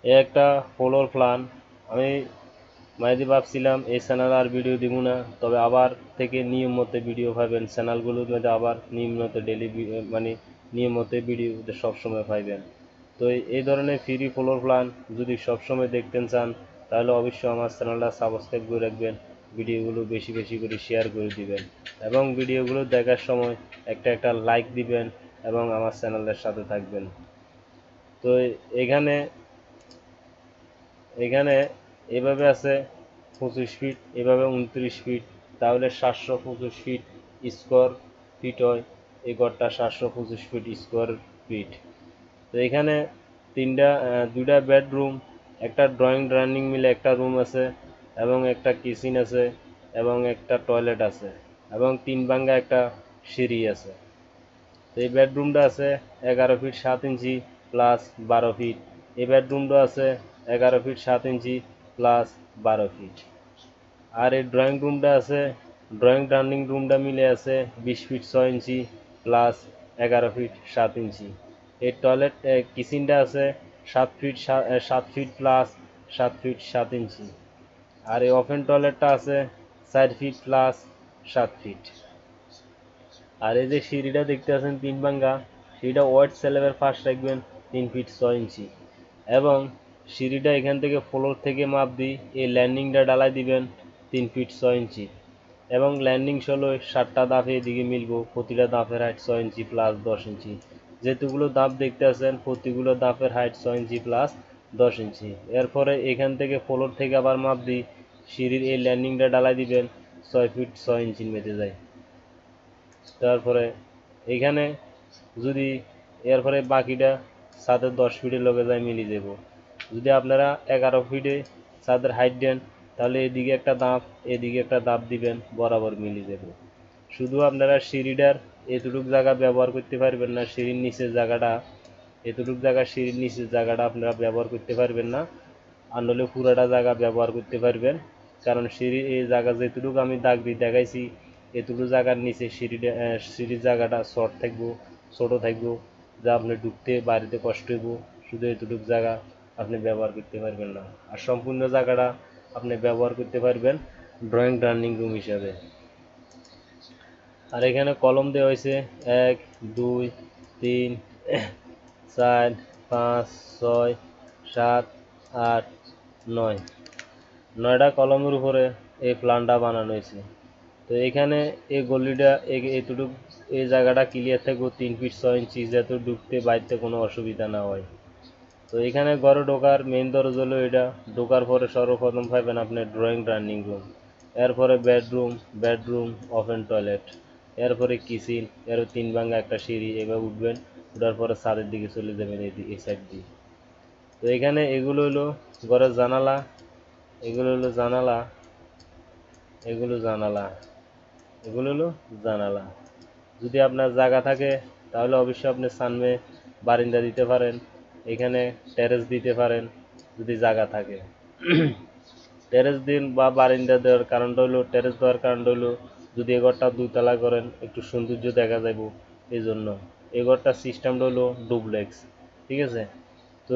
এ একটা ফলোর প্ল্যান। আমি মাঝে ভাবছিলাম এই চ্যানেল আর ভিডিও দিব না, তবে আবার থেকে নিয়মিত ভিডিও পাবেন চ্যানেলগুলোর মধ্যে, আবার নিয়মিত ডেলি মানে নিয়মিত ভিডিও সবসময় পাইবেন। তো এই ধরনের ফ্রি ফলোর প্ল্যান যদি সবসময় দেখতে চান তাহলে অবশ্যই আমার চ্যানেলটা সাবস্ক্রাইব করে রাখবেন, ভিডিওগুলো বেশি বেশি করে শেয়ার করে দিবেন এবং ভিডিওগুলো দেখার সময় একটা একটা লাইক দিবেন এবং আমার চ্যানেলের সাথে থাকবেন। তো এখানে এখানে এভাবে আছে 25 ফিট, এভাবে 29 ফিট, তাহলে 725 ফিট স্কোয়ার ফিট হয়। এই ঘরটা 725 ফিট স্কোয়ার ফিট। তো এখানে দুইটা বেডরুম, একটা ড্রয়িং ডাইনিং মিলে একটা রুম আছে এবং একটা কিচেন আছে এবং একটা টয়লেট আছে এবং 3 ভাঙ্গা একটা সিঁড়ি আছে। তো এই বেডরুমটা আছে 11 ফিট 7 ইঞ্চি প্লাস 12 ফিট। এই বেডরুমটা আছে 11 ফিট 7 ইঞ্চি প্লাস 12 ফিট। আর এই ড্রয়িং রুমটা আছে, ড্রয়িং ডাইনিং রুমটা মিলে আছে 20 ফিট 6 ইঞ্চি প্লাস 11 ফিট 7 ইঞ্চি। এই টয়লেট কিচেনটা আছে 7 ফিট প্লাস 7 ফিট 7 ইঞ্চি। আর এই ওপেন টয়লেটটা আছে 4 ফিট প্লাস 7 ফিট। আর এই যে সিঁড়িটা দেখতে আছেন 3 ভাঙ্গা, সিঁড়িটা ওয়াইড স্ল্যাবের ফার্স্ট রাখবেন 3 ফিট 6 ইঞ্চি এবং সিঁড়িটা এখান থেকে ফ্লোর থেকে মাপ দিই এই ল্যান্ডিংটা ডালাই দিবেন 3 ফিট 6 ইঞ্চি এবং ল্যান্ডিং ষোলো 7টা ধাপে এদিকে মিলবো, প্রতিটা ধাপের হাইট 6 ইঞ্চি প্লাস 10 ইঞ্চি। যেতুগুলো ধাপ দেখতে আছেন প্রতিগুলো ধাপের হাইট 6 ইঞ্চি প্লাস 10 ইঞ্চি। এরপরে এখান থেকে ফ্লোর থেকে আবার মাপ দিই, সিঁড়ির এই ল্যান্ডিংটা ডালাই দিবেন 6 ফিট 6 ইঞ্চির মেঝে যায়। তারপরে এইখানে যদি এরপরে বাকিটা ছাদের 10 ফিটের লগে যায় মিলি যাব। যদি আপনারা 11 ফিটে ছাদের হাইট দেন তাহলে এদিকে একটা দাঁত এদিকে একটা দাঁত দিবেন, বরাবর মিলি যাব। শুধু আপনারা সিঁড়িটার এতটুক জায়গা ব্যবহার করতে পারবেন না, সিঁড়ির নিচের জায়গাটা এতটুক জায়গা সিঁড়ির নিচের জায়গাটা আপনারা ব্যবহার করতে পারবেন না, আর নইলে পুরাটা জায়গা ব্যবহার করতে পারবেন। কারণ সিঁড়ির এই জায়গা যেটুকু আমি দাগ দিয়ে দেখাইছি এতটুকু জায়গার নিচে সিঁড়ির জায়গাটা শর্ট থাকবো, ছোটো থাকবো, যা আপনি ঢুকতে বাড়িতে কষ্ট হইব। শুধু এতটুকু জায়গা আপনি ব্যবহার করতে পারবেন না, আর সম্পূর্ণ জায়গাটা আপনি ব্যবহার করতে পারবেন ড্রয়িং ডাইনিং রুম হিসাবে। আর এখানে কলম দেওয়া হয়েছে 1 2 3 4 5 6 7 8 9, 9টা কলমের উপরে এই প্ল্যানটা বানানো হয়েছে। তো এখানে এই গলিটা এতটুকু এই জায়গাটা ক্লিয়ার থাকবো 3 ফিট 6 ইঞ্চি, যাতে ঢুকতে বাইরতে কোনো অসুবিধা না হয়। তো এখানে ঘরে ঢোকার মেইন দরজা হলো এটা, ঢোকার পরে সর্বপ্রথম পাইবেন আপনি ড্রয়িং ডাইনিং রুম, এরপরে বেডরুম ওপেন টয়লেট, এরপরে কিচেন, এর 3 ভাঙ্গা একটা সিঁড়ি, এভাবে উঠবেন, উঠার পরে ছাদের দিকে চলে যাবেন এই সাইড দিয়ে। তো এখানে এগুলো হলো ঘরের জানালা, এগুলো হলো জানালা, এগুলো জানালা, এগুলো হলো জানালা। যদি আপনার জায়গা থাকে তাহলে অবশ্যই আপনি সামনে বারান্দা দিতে পারেন, এখানে টেরেস দিতে পারেন যদি জায়গা থাকে। টেরেস দিন বা বারান্দা দেওয়ার কারণটা হলো, টেরেস দেওয়ার কারণটা হলো যদি এ ঘরটা 2 তলা করেন একটু সৌন্দর্য দেখা যাব, এই জন্য এই ঘরটার সিস্টেমটা হলো ডুপ্লেক্স, ঠিক আছে। তো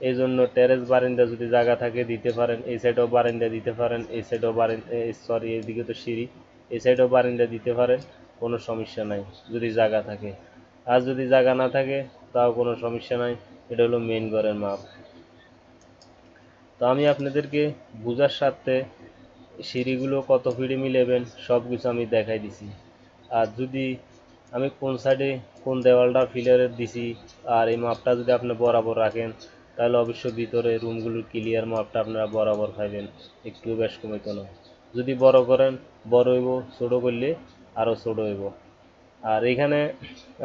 এই জন্য টেরেস বারান্দা যদি জায়গা থাকে দিতে পারেন, এই সাইডেও বারান্দা দিতে পারেন, এই সাইডেও বারান্দা, সরি এইদিকে তো সিঁড়ি, এই সাইডেও বারান্দা দিতে পারেন, কোনো সমস্যা নাই যদি জায়গা থাকে। আর যদি জায়গা না থাকে তাও কোনো সমস্যা নাই, এটা হলো মেইন ঘরের মাপ। তো আমি আপনাদেরকে বোঝার স্বার্থে সিঁড়িগুলো কত ফিটে মিলাবেন সব কিছু আমি দেখাই দিছি। আর যদি আমি কোন সাইডে কোন দেওয়ালটা ফিলারের দিছি আর এই মাপটা যদি আপনি বরাবর রাখেন তাহলে অবশ্যই ভিতরে রুমগুলোর ক্লিয়ার মাপটা আপনারা বরাবর পাইবেন, একটু বেশ কমাইতো না। যদি বড় করেন বড় হইব, ছোটো করলে আরও ছোটো হইব। আর এখানে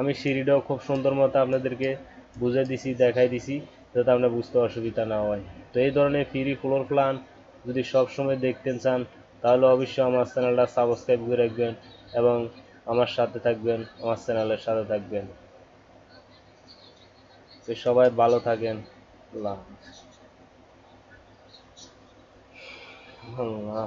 আমি সিঁড়িটাও খুব সুন্দর মতো আপনাদেরকে বুঝাই দিছি, দেখাই দিছি, যাতে আপনার বুঝতে অসুবিধা না হয়। তো এই ধরনের ফ্রি ফ্লোর প্ল্যান যদি সব সময় দেখতে চান তাহলে অবশ্যই আমার চ্যানেলটা সাবস্ক্রাইব করে রাখবেন এবং আমার সাথে থাকবেন, আমার চ্যানেলের সাথে থাকবেন। তো সবাই ভালো থাকেন। আল্লাহ হাফেজ। আল্লাহ।